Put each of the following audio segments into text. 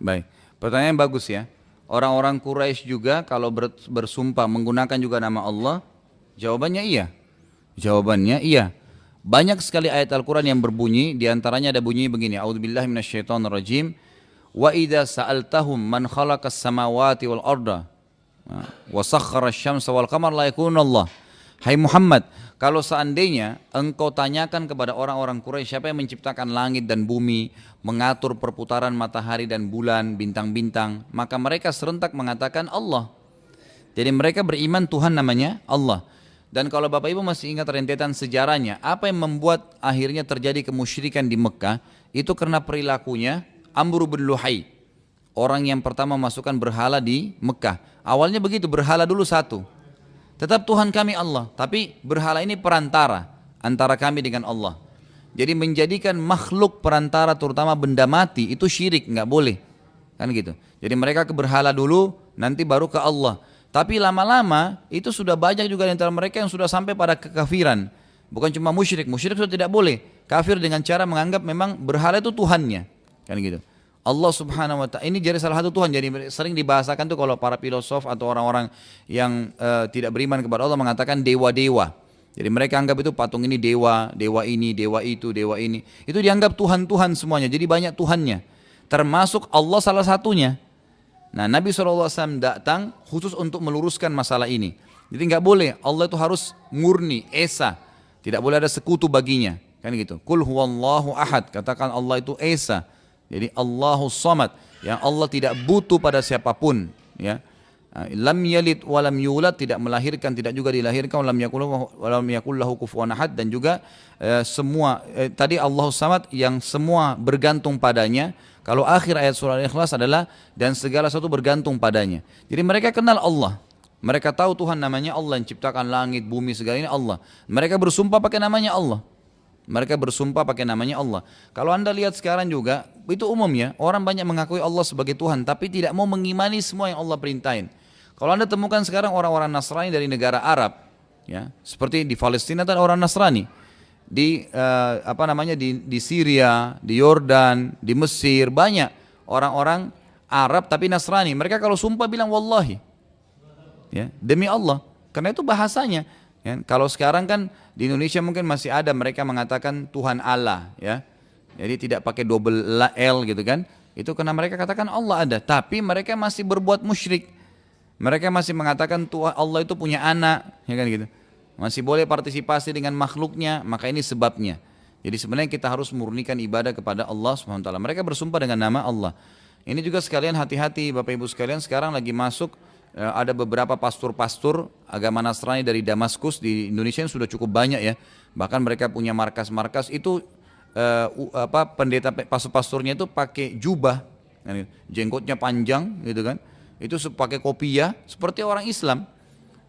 Baik, pertanyaan bagus ya. Orang-orang Quraisy juga kalau bersumpah menggunakan juga nama Allah, jawabannya iya. Jawabannya iya. Banyak sekali ayat Al-Quran yang berbunyi, diantaranya ada bunyi begini, A'udzubillahi minasyaitonirrajim, wa idza sa'altahum man khalaqas samawati wal arda wa sakhkhara asy-syamsa wal qamara la yakunullah. Hai Muhammad, kalau seandainya engkau tanyakan kepada orang-orang Quraisy siapa yang menciptakan langit dan bumi, mengatur perputaran matahari dan bulan, bintang-bintang, maka mereka serentak mengatakan Allah. Jadi mereka beriman Tuhan namanya Allah. Dan kalau Bapak Ibu masih ingat rentetan sejarahnya, apa yang membuat akhirnya terjadi kemusyrikan di Mekah, itu karena perilakunya Amr bin Luhai. Orang yang pertama masukkan berhala di Mekah. Awalnya begitu, berhala dulu satu. Tetap Tuhan kami Allah, tapi berhala ini perantara antara kami dengan Allah. Jadi menjadikan makhluk perantara terutama benda mati itu syirik, nggak boleh. Kan gitu. Jadi mereka ke berhala dulu, nanti baru ke Allah. Tapi lama-lama itu sudah banyak juga di antara mereka yang sudah sampai pada kekafiran. Bukan cuma musyrik, musyrik sudah tidak boleh. Kafir dengan cara menganggap memang berhala itu Tuhannya. Kan gitu. Allah subhanahu wa ta'ala, ini jadi salah satu Tuhan. Jadi sering dibahasakan tuh kalau para filosof atau orang-orang yang tidak beriman kepada Allah mengatakan dewa-dewa. Jadi mereka anggap itu patung ini dewa, dewa ini, dewa itu, dewa ini. Itu dianggap Tuhan-Tuhan semuanya, jadi banyak Tuhannya. Termasuk Allah salah satunya. Nah, Nabi SAW datang khusus untuk meluruskan masalah ini. Jadi nggak boleh, Allah itu harus murni, esa. Tidak boleh ada sekutu baginya. Kan gitu. Qul huwallahu ahad, katakan Allah itu esa. Jadi Allahus samad, yang Allah tidak butuh pada siapapun. Ya. Lam yalid walam yulad, tidak melahirkan, tidak juga dilahirkan. Walam yakul lahu kufuwan ahad. Dan juga tadi Allahus samad yang semua bergantung padanya. Kalau akhir ayat surah Al-Ikhlas adalah dan segala sesuatu bergantung padanya. Jadi mereka kenal Allah. Mereka tahu Tuhan namanya Allah yang ciptakan langit, bumi, segala ini Allah. Mereka bersumpah pakai namanya Allah. Mereka bersumpah pakai namanya Allah. Kalau Anda lihat sekarang juga, itu umumnya orang banyak mengakui Allah sebagai Tuhan, tapi tidak mau mengimani semua yang Allah perintahin. Kalau Anda temukan sekarang orang-orang Nasrani dari negara Arab, ya, seperti di Palestina ada orang Nasrani. Di di Syria, di Yordan, di Mesir banyak orang-orang Arab tapi Nasrani. Mereka kalau sumpah bilang wallahi, ya, demi Allah. Karena itu bahasanya. Ya. Kalau sekarang kan di Indonesia mungkin masih ada mereka mengatakan Tuhan Allah, ya. Jadi tidak pakai double L gitu kan. Itu karena mereka katakan Allah ada, tapi mereka masih berbuat musyrik. Mereka masih mengatakan Tuhan Allah itu punya anak, ya kan gitu. Masih boleh partisipasi dengan makhluknya, maka ini sebabnya. Jadi sebenarnya kita harus murnikan ibadah kepada Allah SWT. Mereka bersumpah dengan nama Allah. Ini juga sekalian hati-hati Bapak Ibu sekalian, sekarang lagi masuk ada beberapa pastor-pastor agama Nasrani dari Damaskus di Indonesia yang sudah cukup banyak ya. Bahkan mereka punya markas-markas itu pendeta pastor-pastornya itu pakai jubah, jenggotnya panjang gitu kan. Itu pakai kopiah seperti orang Islam.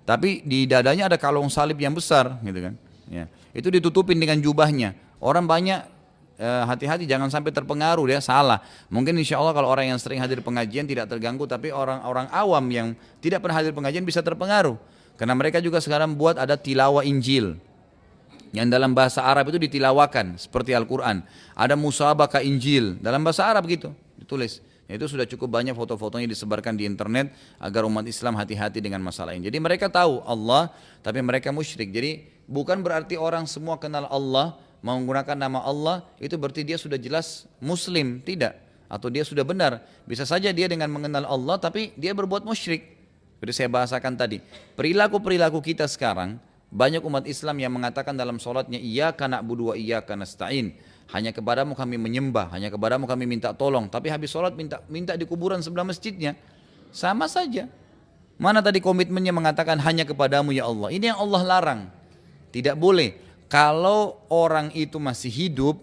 Tapi di dadanya ada kalung salib yang besar, gitu kan? Ya. Itu ditutupin dengan jubahnya. Orang banyak hati-hati jangan sampai terpengaruh ya, salah. Mungkin insya Allah kalau orang yang sering hadir pengajian tidak terganggu, tapi orang-orang awam yang tidak pernah hadir pengajian bisa terpengaruh. Karena mereka juga sekarang buat ada tilawah Injil. Yang dalam bahasa Arab itu ditilawakan seperti Al-Quran. Ada musabaqah Injil dalam bahasa Arab gitu, ditulis. Itu sudah cukup banyak foto-fotonya disebarkan di internet agar umat Islam hati-hati dengan masalah ini. Jadi mereka tahu Allah, tapi mereka musyrik. Jadi bukan berarti orang semua kenal Allah, menggunakan nama Allah, itu berarti dia sudah jelas Muslim, tidak. Atau dia sudah benar. Bisa saja dia dengan mengenal Allah, tapi dia berbuat musyrik. Seperti saya bahasakan tadi. Perilaku-perilaku kita sekarang, banyak umat Islam yang mengatakan dalam sholatnya, iyyaka na'budu wa iyyaka nasta'in. Hanya kepadamu kami menyembah, hanya kepadamu kami minta tolong. Tapi habis sholat minta di kuburan sebelah masjidnya. Sama saja. Mana tadi komitmennya mengatakan hanya kepadamu ya Allah. Ini yang Allah larang. Tidak boleh. Kalau orang itu masih hidup,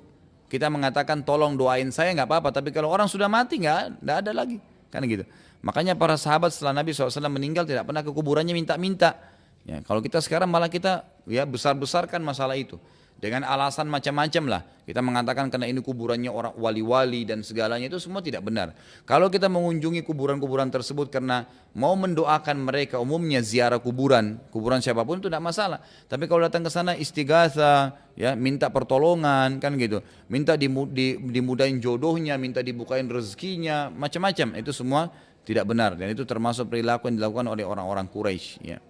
kita mengatakan tolong doain saya nggak apa-apa. Tapi kalau orang sudah mati nggak ada lagi. Kan gitu. Makanya para sahabat setelah Nabi SAW meninggal tidak pernah ke kuburannya minta-minta. Ya, kalau kita sekarang malah kita ya besar-besarkan masalah itu. dengan alasan macam-macam lah. Kita mengatakan karena ini kuburannya orang wali-wali dan segalanya, itu semua tidak benar. Kalau kita mengunjungi kuburan-kuburan tersebut karena mau mendoakan mereka, umumnya ziarah kuburan, kuburan siapapun itu tidak masalah. Tapi kalau datang ke sana istighatha, ya minta pertolongan kan gitu, minta dimudahin jodohnya, minta dibukain rezekinya, macam-macam, itu semua tidak benar dan itu termasuk perilaku yang dilakukan oleh orang-orang Quraisy. Ya.